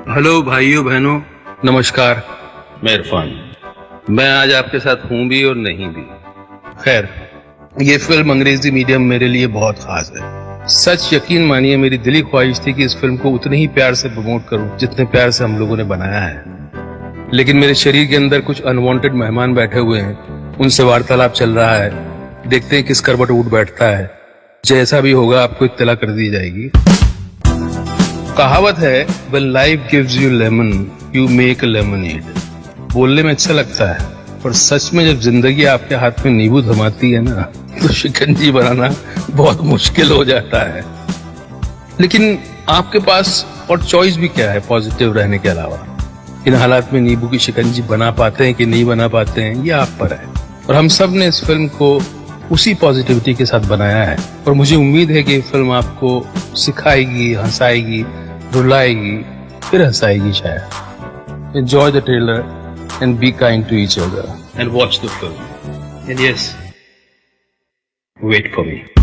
Hello भाइयों बहनों, नमस्कार। मैं इरफान। मैं आज आपके साथ हूं भी और नहीं भी। खैर, ये फिल्म अंग्रेजी मीडियम मेरे लिए बहुत खास है। सच यकीन मानिए, मेरी दिली ख्वाहिश थी कि इस फिल्म को उतने ही प्यार से प्रमोट करूं जितने प्यार से हम लोगों ने बनाया है। लेकिन मेरे शरीर के अंदर कुछ अनवांटेड मेहमान बैठे हुए हैं, उनसे वार्तालाप चल रहा है। देखते हैं किस करवट उठ बैठता है। जैसा भी होगा आपको इत्तला कर दी जाएगी। कहावत है, when life gives you lemon, you make a lemonade। बोलने में अच्छा लगता है, पर सच में जब जिंदगी आपके हाथ में नींबू थमाती है ना, तो शिकंजी बनाना बहुत मुश्किल हो जाता है। लेकिन आपके पास और चॉइस भी क्या है पॉजिटिव रहने के अलावा? इन हालात में नींबू की शिकंजी बना पाते हैं कि नहीं बना पाते हैं, ये आप पर है। और हम सब ने इस फिल्म को उसी पॉजिटिविटी के साथ बनाया है। और मुझे उम्मीद है कि ये फिल्म आपको सिखाएगी, हंसाएगी, रुलाएगी, फिर हंसाएगी शायद। Enjoy the trailer and be kind to each other and watch the film. And yes, wait for me.